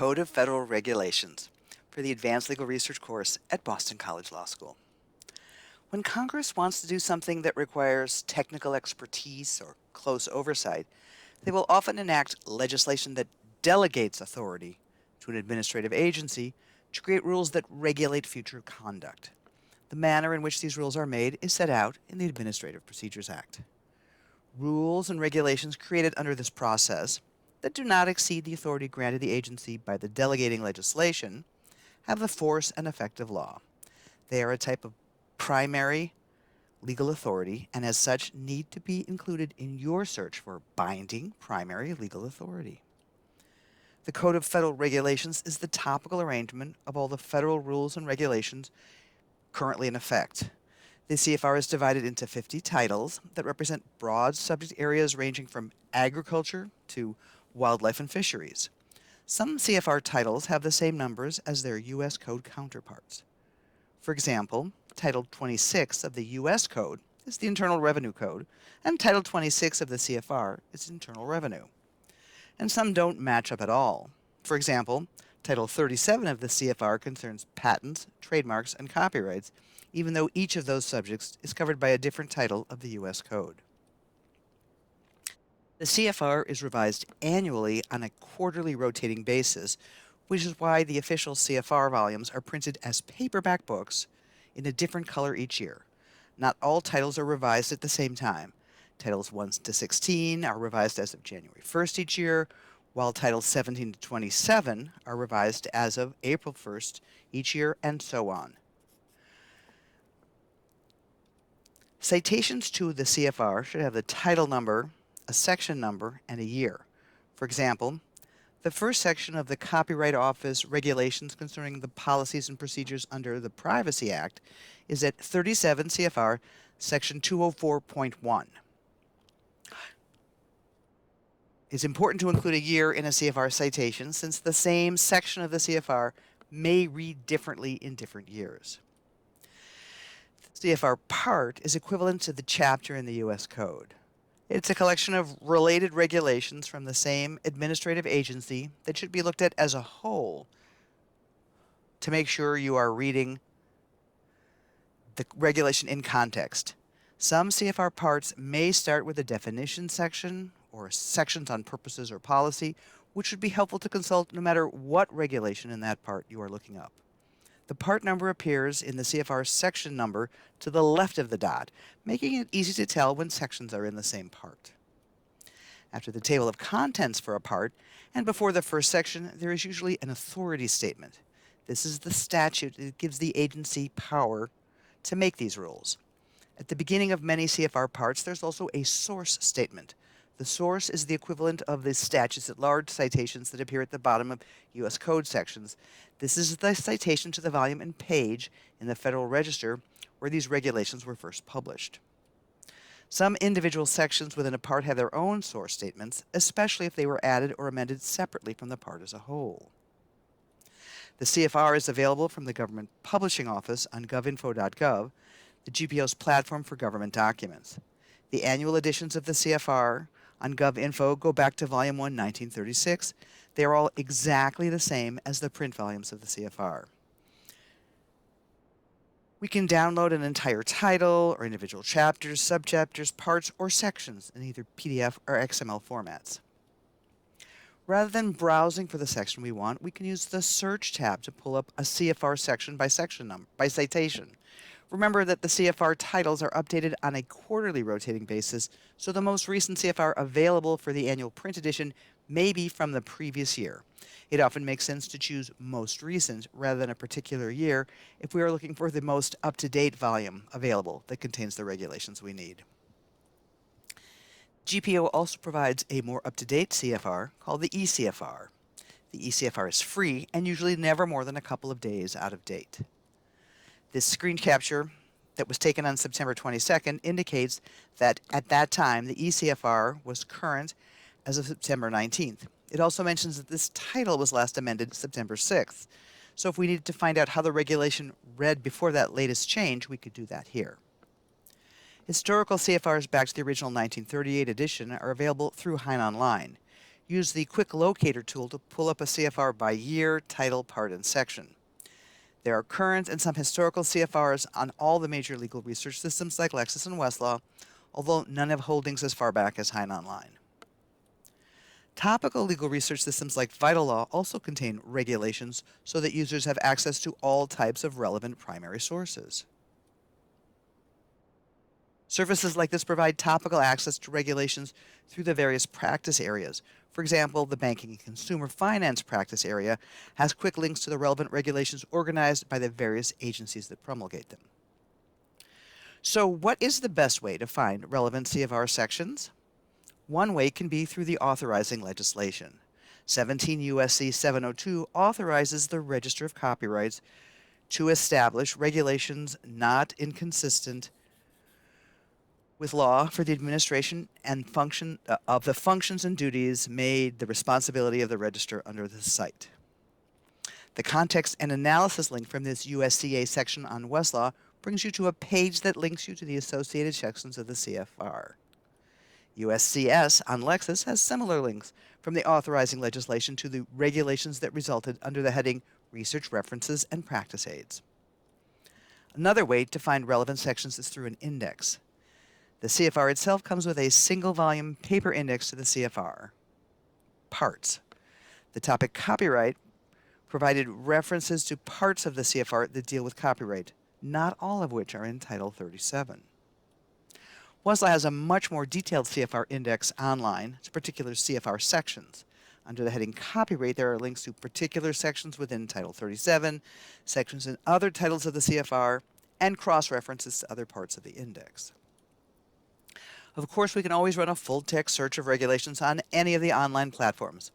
Code of Federal Regulations for the Advanced Legal Research course at Boston College Law School. When Congress wants to do something that requires technical expertise or close oversight, they will often enact legislation that delegates authority to an administrative agency to create rules that regulate future conduct. The manner in which these rules are made is set out in the Administrative Procedures Act. Rules and regulations created under this process that do not exceed the authority granted the agency by the delegating legislation have the force and effect of law. They are a type of primary legal authority and as such need to be included in your search for binding primary legal authority. The Code of Federal Regulations is the topical arrangement of all the federal rules and regulations currently in effect. The CFR is divided into 50 titles that represent broad subject areas ranging from agriculture to wildlife and fisheries. Some CFR titles have the same numbers as their U.S. Code counterparts. For example, Title 26 of the U.S. Code is the Internal Revenue Code, and Title 26 of the CFR is Internal Revenue. And some don't match up at all. For example, Title 37 of the CFR concerns patents, trademarks, and copyrights, even though each of those subjects is covered by a different title of the U.S. Code. The CFR is revised annually on a quarterly rotating basis, which is why the official CFR volumes are printed as paperback books in a different color each year. Not all titles are revised at the same time. Titles 1 to 16 are revised as of January 1st each year, while Titles 17 to 27 are revised as of April 1st each year, and so on. Citations to the CFR should have the title number, a section number, and a year. For example, the first section of the Copyright Office regulations concerning the policies and procedures under the Privacy Act is at 37 CFR section 204.1. It's important to include a year in a CFR citation since the same section of the CFR may read differently in different years. The CFR part is equivalent to the chapter in the U.S. Code. It's a collection of related regulations from the same administrative agency that should be looked at as a whole to make sure you are reading the regulation in context. Some CFR parts may start with a definition section or sections on purposes or policy, which would be helpful to consult no matter what regulation in that part you are looking up. The part number appears in the CFR section number to the left of the dot, making it easy to tell when sections are in the same part. After the table of contents for a part, and before the first section, there is usually an authority statement. This is the statute that gives the agency power to make these rules. At the beginning of many CFR parts, there's also a source statement. The source is the equivalent of the statutes at large citations that appear at the bottom of U.S. Code sections. This is the citation to the volume and page in the Federal Register where these regulations were first published. Some individual sections within a part have their own source statements, especially if they were added or amended separately from the part as a whole. The CFR is available from the Government Publishing Office on govinfo.gov, the GPO's platform for government documents. The annual editions of the CFR on GovInfo go back to Volume 1, 1936. They are all exactly the same as the print volumes of the CFR. We can download an entire title or individual chapters, subchapters, parts, or sections in either PDF or XML formats. Rather than browsing for the section we want, we can use the Search tab to pull up a CFR section by section number, by citation. Remember that the CFR titles are updated on a quarterly rotating basis, so the most recent CFR available for the annual print edition may be from the previous year. It often makes sense to choose most recent rather than a particular year if we are looking for the most up-to-date volume available that contains the regulations we need. GPO also provides a more up-to-date CFR called the eCFR. The eCFR is free and usually never more than a couple of days out of date. This screen capture that was taken on September 22nd indicates that at that time the eCFR was current as of September 19th. It also mentions that this title was last amended September 6th. So if we needed to find out how the regulation read before that latest change, we could do that here. Historical CFRs back to the original 1938 edition are available through Hein Online. use the Quick Locator tool to pull up a CFR by year, title, part, and section. There are current and some historical CFRs on all the major legal research systems like Lexis and Westlaw, although none have holdings as far back as Hein Online. Topical legal research systems like Vital Law also contain regulations so that users have access to all types of relevant primary sources. Services like this provide topical access to regulations through the various practice areas. For example, the Banking and Consumer Finance practice area has quick links to the relevant regulations organized by the various agencies that promulgate them. So, what is the best way to find relevant CFR sections? One way can be through the authorizing legislation. 17 U.S.C. 702 authorizes the Register of Copyrights to establish regulations not inconsistent with law for the administration and function of the functions and duties made the responsibility of the register under the site. The context and analysis link from this USCA section on Westlaw brings you to a page that links you to the associated sections of the CFR. USCS on Lexis has similar links from the authorizing legislation to the regulations that resulted under the heading Research References and Practice Aids. Another way to find relevant sections is through an index. The CFR itself comes with a single-volume paper index to the CFR. Parts. The topic copyright provided references to parts of the CFR that deal with copyright, not all of which are in Title 37. Westlaw has a much more detailed CFR index online to particular CFR sections. Under the heading Copyright, there are links to particular sections within Title 37, sections in other titles of the CFR, and cross-references to other parts of the index. Of course, we can always run a full-text search of regulations on any of the online platforms.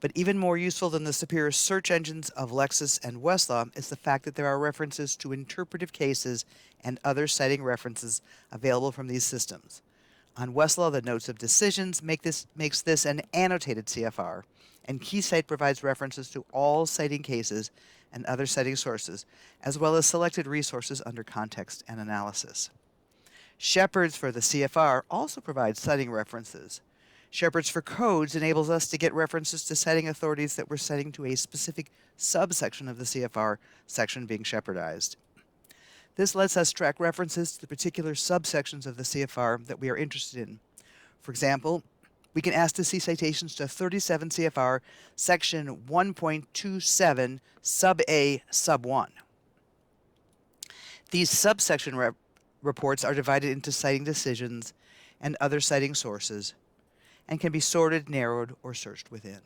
But even more useful than the superior search engines of Lexis and Westlaw is the fact that there are references to interpretive cases and other citing references available from these systems. On Westlaw, the notes of decisions makes this an annotated CFR, and KeyCite provides references to all citing cases and other citing sources, as well as selected resources under context and analysis. Shepherds for the CFR also provides citing references. Shepherds for Codes enables us to get references to citing authorities that we're citing to a specific subsection of the CFR section being shepardized. This lets us track references to the particular subsections of the CFR that we are interested in. For example, we can ask to see citations to 37 CFR section 1.27 sub A sub 1. These subsection reports are divided into citing decisions and other citing sources and can be sorted, narrowed, or searched within.